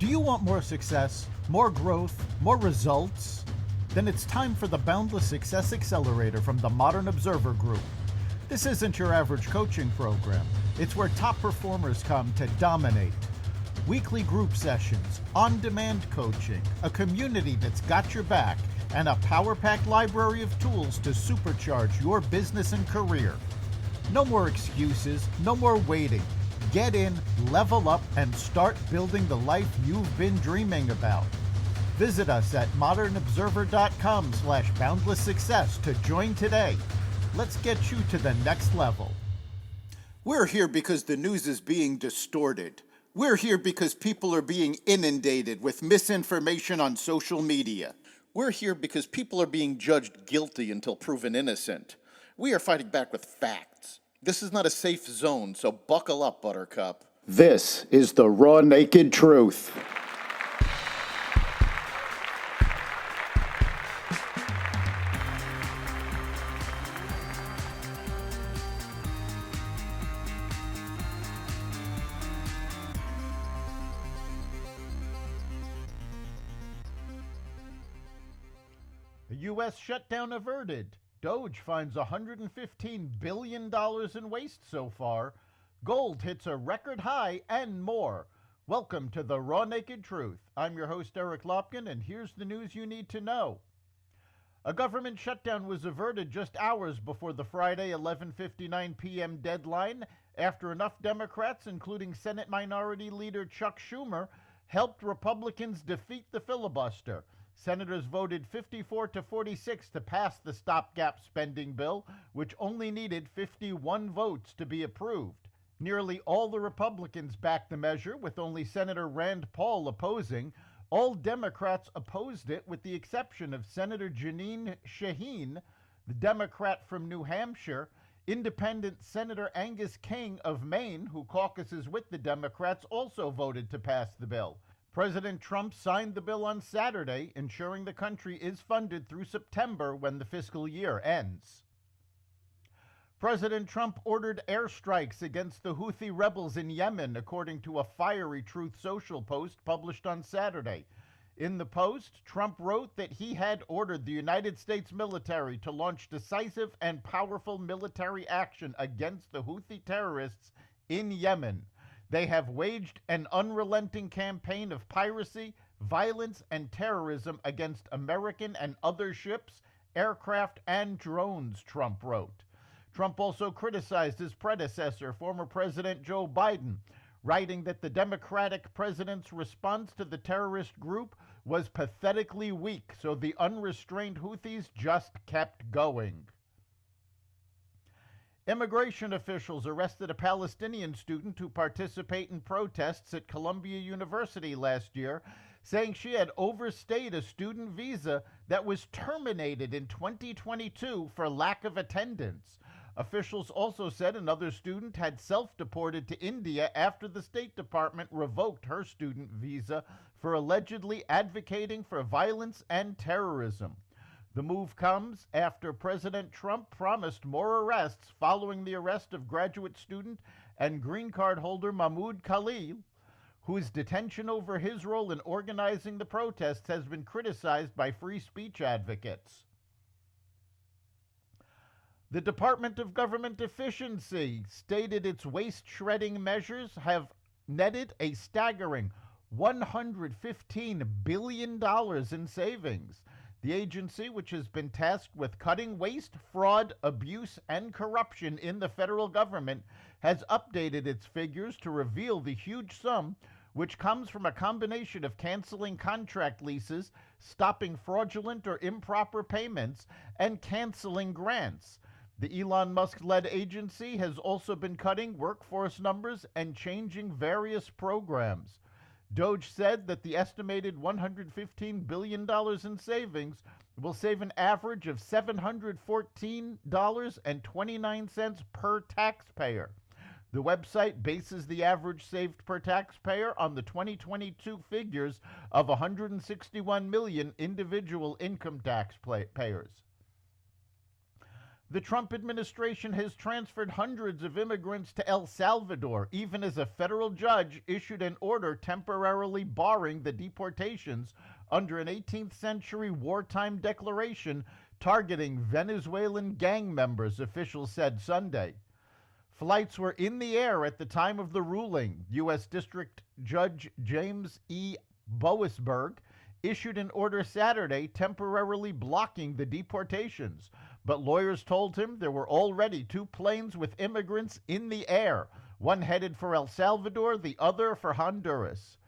Do you want more success, more growth, more results? Then it's time for the Boundless Success Accelerator from the Modern Observer Group. This isn't your average coaching program. It's where top performers come to dominate. Weekly group sessions, on-demand coaching, a community that's got your back, and a power-packed library of tools to supercharge your business and career. No more excuses, no more waiting. Get in, level up, and start building the life you've been dreaming about. Visit us at modernobserver.com/boundlesssuccess to join today. Let's get you to the next level. We're here because the news is being distorted. We're here because people are being inundated with misinformation on social media. We're here because people are being judged guilty until proven innocent. We are fighting back with facts. This is not a safe zone, so buckle up, Buttercup. This is the raw, naked truth. The U.S. shutdown averted. DOGE finds $115 billion in waste so far. Gold hits a record high and more. Welcome to the Raw Naked Truth. I'm your host, Eric Lopkin, and here's the news you need to know. A government shutdown was averted just hours before the Friday 11:59 p.m. deadline after enough Democrats, including Senate Minority Leader Chuck Schumer, helped Republicans defeat the filibuster. Senators voted 54-46 to pass the stopgap spending bill, which only needed 51 votes to be approved. Nearly all the Republicans backed the measure, with only Senator Rand Paul opposing. All Democrats opposed it, with the exception of Senator Jeanine Shaheen, the Democrat from New Hampshire, Independent Senator Angus King of Maine, who caucuses with the Democrats, also voted to pass the bill. President Trump signed the bill on Saturday, ensuring the country is funded through September when the fiscal year ends. President Trump ordered airstrikes against the Houthi rebels in Yemen, according to a fiery Truth Social post published on Saturday. In the post, Trump wrote that he had ordered the United States military to launch decisive and powerful military action against the Houthi terrorists in Yemen. They have waged an unrelenting campaign of piracy, violence, and terrorism against American and other ships, aircraft, and drones, Trump wrote. Trump also criticized his predecessor, former President Joe Biden, writing that the Democratic president's response to the terrorist group was pathetically weak, so the unrestrained Houthis just kept going. Immigration officials arrested a Palestinian student who participated in protests at Columbia University last year, saying she had overstayed a student visa that was terminated in 2022 for lack of attendance. Officials also said another student had self-deported to India after the State Department revoked her student visa for allegedly advocating for violence and terrorism. The move comes after President Trump promised more arrests following the arrest of graduate student and green card holder Mahmoud Khalil, whose detention over his role in organizing the protests has been criticized by free speech advocates. The Department of Government Efficiency stated its waste shredding measures have netted a staggering $115 billion in savings. The agency, which has been tasked with cutting waste, fraud, abuse, and corruption in the federal government, has updated its figures to reveal the huge sum, which comes from a combination of canceling contract leases, stopping fraudulent or improper payments, and canceling grants. The Elon Musk-led agency has also been cutting workforce numbers and changing various programs. DOGE said that the estimated $115 billion in savings will save an average of $714.29 per taxpayer. The website bases the average saved per taxpayer on the 2022 figures of 161 million individual income tax payers. The Trump administration has transferred hundreds of immigrants to El Salvador, even as a federal judge issued an order temporarily barring the deportations under an 18th century wartime declaration targeting Venezuelan gang members, officials said Sunday. Flights were in the air at the time of the ruling. U.S. District Judge James E. Boasberg issued an order Saturday temporarily blocking the deportations, but lawyers told him there were already 2 planes with immigrants in the air, one headed for El Salvador, the other for Honduras.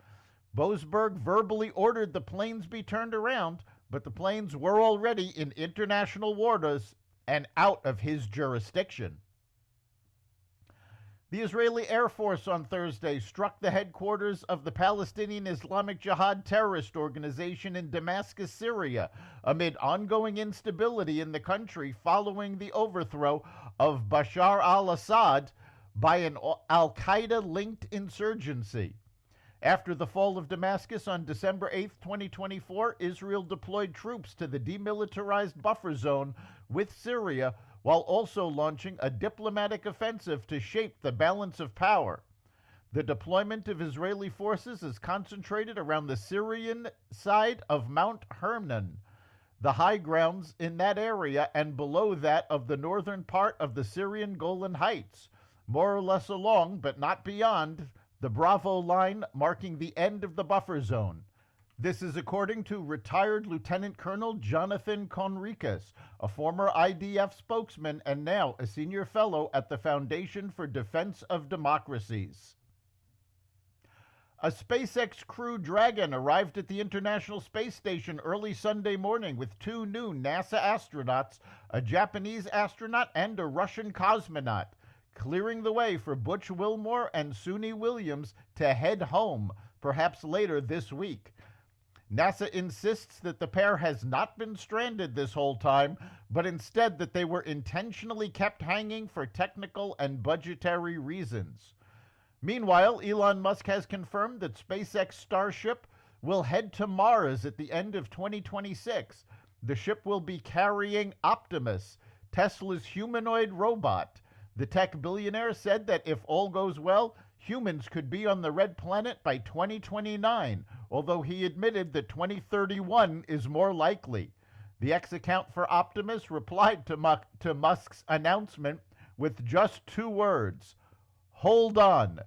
Boasberg verbally ordered the planes be turned around, but the planes were already in international waters and out of his jurisdiction. The Israeli Air Force on Thursday struck the headquarters of the Palestinian Islamic Jihad terrorist organization in Damascus, Syria, amid ongoing instability in the country following the overthrow of Bashar al-Assad by an al-Qaeda-linked insurgency. After the fall of Damascus on December 8, 2024, Israel deployed troops to the demilitarized buffer zone with Syria, while also launching a diplomatic offensive to shape the balance of power. The deployment of Israeli forces is concentrated around the Syrian side of Mount Hermon, the high grounds in that area, and below that of the northern part of the Syrian Golan Heights, more or less along, but not beyond, the Bravo line marking the end of the buffer zone. This is according to retired Lieutenant Colonel Jonathan Conricus, a former IDF spokesman and now a senior fellow at the Foundation for Defense of Democracies. A SpaceX Crew Dragon arrived at the International Space Station early Sunday morning with 2 new NASA astronauts, a Japanese astronaut and a Russian cosmonaut, clearing the way for Butch Wilmore and Suni Williams to head home, perhaps later this week. NASA insists that the pair has not been stranded this whole time, but instead that they were intentionally kept hanging for technical and budgetary reasons. Meanwhile, Elon Musk has confirmed that SpaceX Starship will head to Mars at the end of 2026. The ship will be carrying Optimus, Tesla's humanoid robot. The tech billionaire said that if all goes well, humans could be on the red planet by 2029, although he admitted that 2031 is more likely. The ex-account for Optimus replied to Musk's announcement with just 2 words: hold on.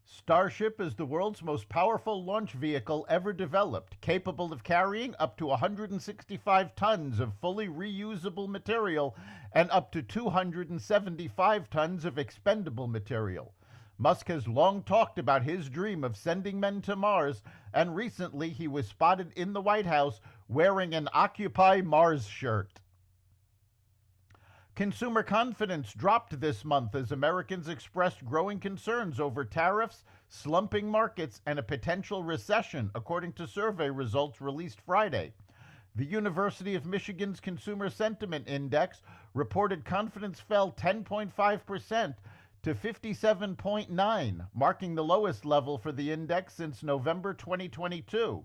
Starship is the world's most powerful launch vehicle ever developed, capable of carrying up to 165 tons of fully reusable material and up to 275 tons of expendable material. Musk has long talked about his dream of sending men to Mars, and recently he was spotted in the White House wearing an Occupy Mars shirt. Consumer confidence dropped this month as Americans expressed growing concerns over tariffs, slumping markets, and a potential recession, according to survey results released Friday. The University of Michigan's Consumer Sentiment Index reported confidence fell 10.5% to 57.9, marking the lowest level for the index since November 2022.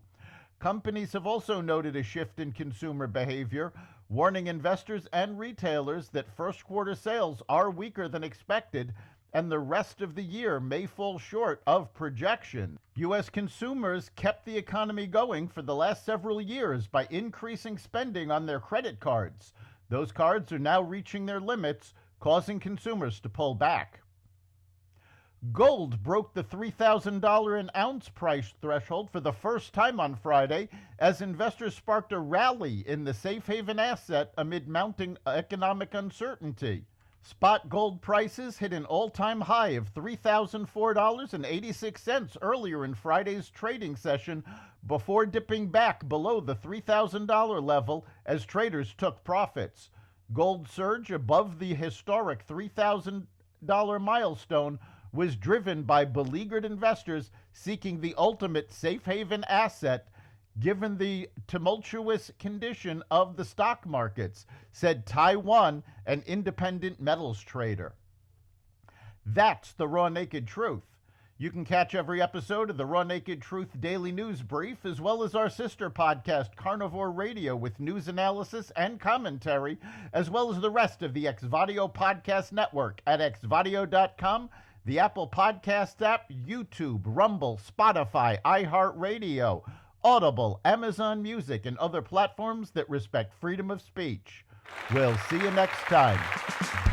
Companies have also noted a shift in consumer behavior, warning investors and retailers that first quarter sales are weaker than expected and the rest of the year may fall short of projection. U.S. consumers kept the economy going for the last several years by increasing spending on their credit cards. Those cards are now reaching their limits, causing consumers to pull back. Gold broke the $3,000 an ounce price threshold for the first time on Friday as investors sparked a rally in the safe haven asset amid mounting economic uncertainty. Spot gold prices hit an all-time high of $3,004.86 earlier in Friday's trading session before dipping back below the $3,000 level as traders took profits. Gold surge above the historic $3,000 milestone was driven by beleaguered investors seeking the ultimate safe haven asset given the tumultuous condition of the stock markets, said Taiwan, an independent metals trader. That's the raw naked truth. You can catch every episode of the Raw Naked Truth Daily News Brief, as well as our sister podcast, Carnivore Radio, with news analysis and commentary, as well as the rest of the Xvadio Podcast Network at xvadio.com, the Apple Podcast app, YouTube, Rumble, Spotify, iHeartRadio, Audible, Amazon Music, and other platforms that respect freedom of speech. We'll see you next time.